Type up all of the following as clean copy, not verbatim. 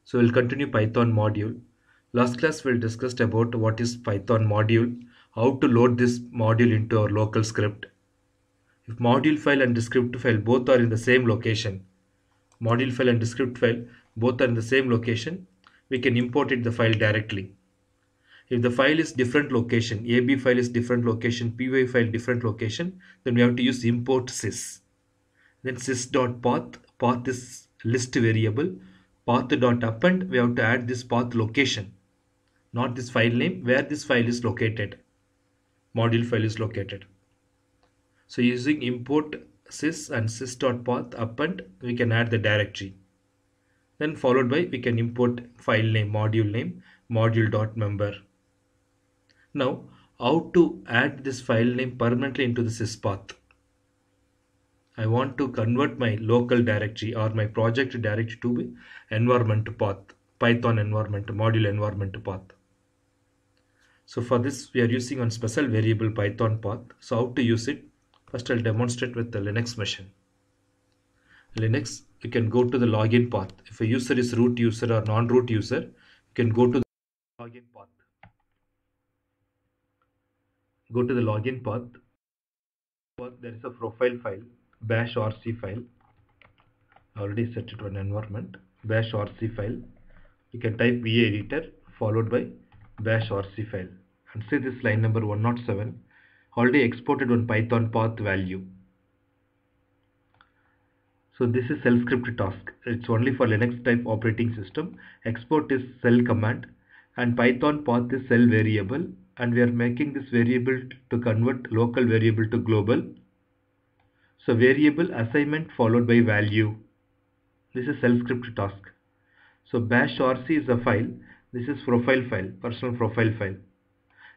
So we'll continue Python module. Last class we'll discussed about what is Python module, how to load this module into our local script. If module file and the script file both are in the same location, module file and the script file both are in the same location, we can import it the file directly. If the file is different location, AB file is different location, PY file different location, then we have to use import sys. Then sys.path, path is list variable, path.append, we have to add this path location, not this file name, where this file is located, module file is located. So using import sys and sys.path append, we can add the directory. Then followed by we can import file name, module.member. Now how to add this file name permanently into the sys path? I want to convert my local directory or my project directory to be environment path, Python environment, module environment path. So for this we are using one special variable Python path. So how to use it? First I'll demonstrate with the Linux machine. Linux, you can go to the login path. If a user is root user or non-root user, you can go to the login path. Go to the login path. There is a profile file, bash rc file. I already set it to an environment, bash rc file. You can type va editor followed by bash rc file and say this line number 107 already exported one Python path value. So this is shell script task. It's only for Linux type operating system. Export is shell command and Python path is shell variable, and we are making this variable to convert local variable to global. So variable assignment followed by value. This is shell script task. So bash rc is a file. This is profile file, personal profile file.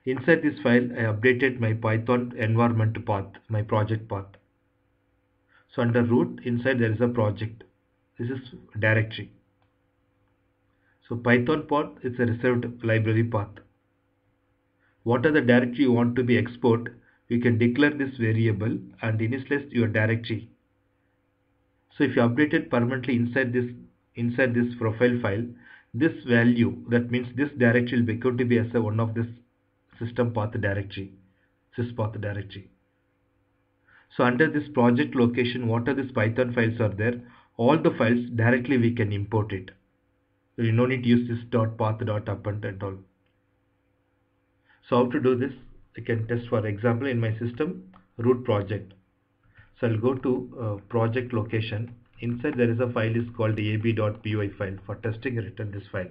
Inside this file I updated my Python environment path, my project path. So under root, inside there is a project. This is directory. So Python path is a reserved library path. What are the directory you want to be export? You can declare this variable and initialize your directory. So if you update it permanently inside this profile file, this value, that means this directory will be going to be as one of this system path directory, syspath directory. So under this project location, what are these Python files are there? All the files directly we can import it. So you no need to use this .path.append and all. So how to do this? I can test, for example, in my system root project. So I'll go to project location. Inside there is a file is called ab.py file. For testing, return this file.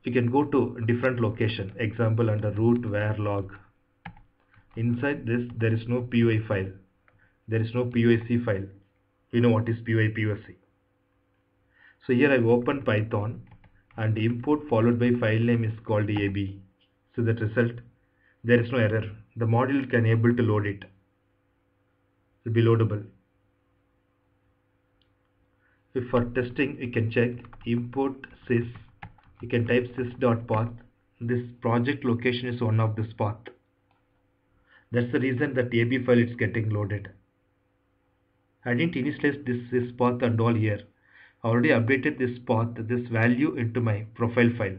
You can go to different location. Example under root var log. Inside this there is no py file. There is no pyc file. We know what is pyc. So here I open Python and import followed by file name is called ab. So that result, there is no error. The module can able to load it. It will be loadable. If for testing we can check import sys. You can type sys.path. This project location is one of this path. That's the reason that ab file is getting loaded. I didn't initialize this path and all here. I already updated this path, this value into my profile file.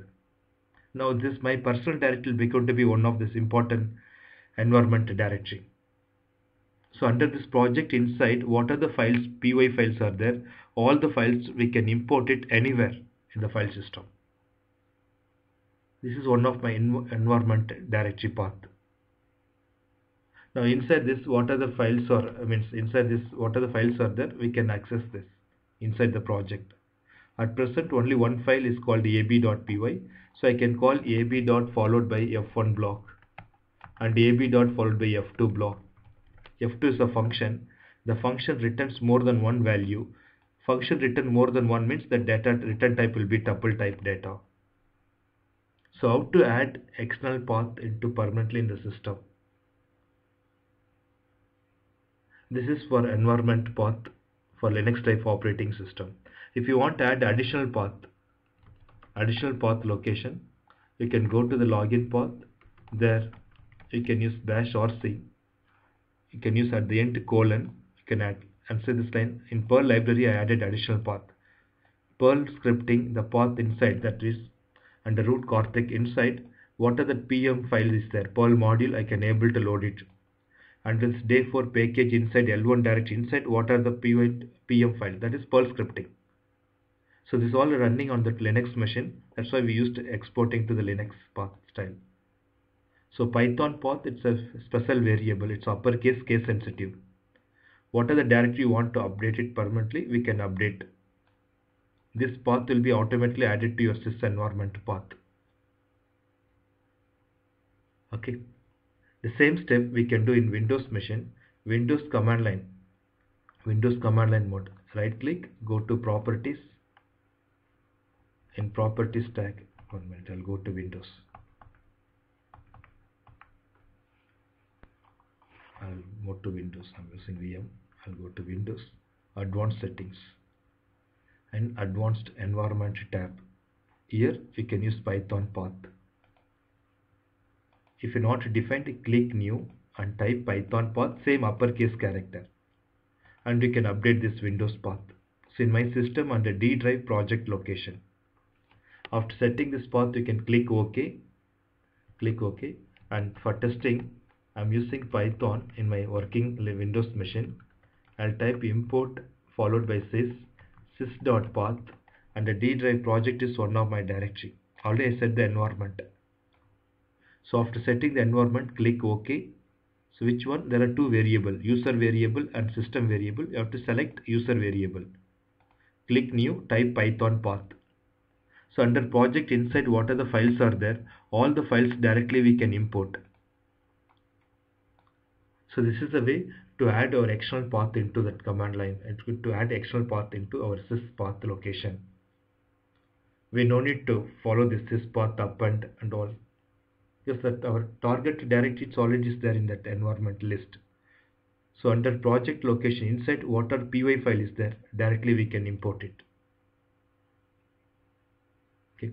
Now this my personal directory will going to be one of this important environment directory. So under this project inside, what are the files, py files are there? All the files we can import it anywhere in the file system. This is one of my environment directory path. Now inside this, what are the files or inside this, what are the files are there? We can access this inside the project. At present, only one file is called ab.py. So I can call ab dot followed by f1 block and ab dot followed by f2 block. f2 is a function. The function returns more than one value. Function return more than one means the data return type will be tuple type data. So how to add external path into permanently in the system? This is for environment path for Linux type operating system. If you want to add additional path location, you can go to the login path. There you can use bash rc. You can use at the end colon. You can add and say this line in Perl library I added additional path. Perl scripting the path inside, that is under root Cortex inside, what are the PM file is there, Perl module, I can able to load it. And this day4 package inside L1 directory inside, what are the PM file, that is Perl scripting. So this is all running on the Linux machine. That's why we used exporting to the Linux path style. So Python path, it's a special variable. It's uppercase, case sensitive. What are the directory you want to update it permanently, we can update. This path will be automatically added to your sys environment path. Okay. The same step we can do in Windows machine. Windows command line mode. Right click, go to properties. In properties tag, 1 minute, I'll go to Windows. I'll move to Windows. I'm using VM. I'll go to Windows, Advanced Settings, and Advanced Environment tab. Here you can use Python path. If you're not defined, click New and type Python path, same uppercase character, and you can update this Windows path. So in my system, under D drive project location. After setting this path, you can click OK. Click OK. And for testing, I'm using Python in my working Windows machine. I'll type import followed by sys.path, and the D drive project is one of my directory. Already I set the environment. So after setting the environment, click OK. So which one? There are two variables, user variable and system variable. You have to select user variable. Click New, type Python path. So under project inside, what are the files are there? All the files directly we can import. So this is the way to add our external path into that command line, and to add external path into our sys path location. We no need to follow this sys path up and all. Just that our target directory it's already is there in that environment list. So under project location inside, what are py file is there, directly we can import it. Okay.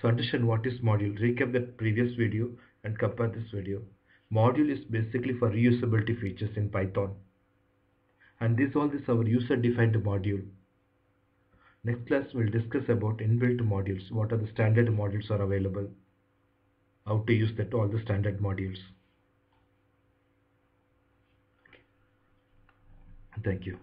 So understand what is module. Recap that previous video and compare this video. Module is basically for reusability features in Python. And this is our user defined module. Next class we'll discuss about inbuilt modules. What are the standard modules are available. How to use that all the standard modules. Thank you.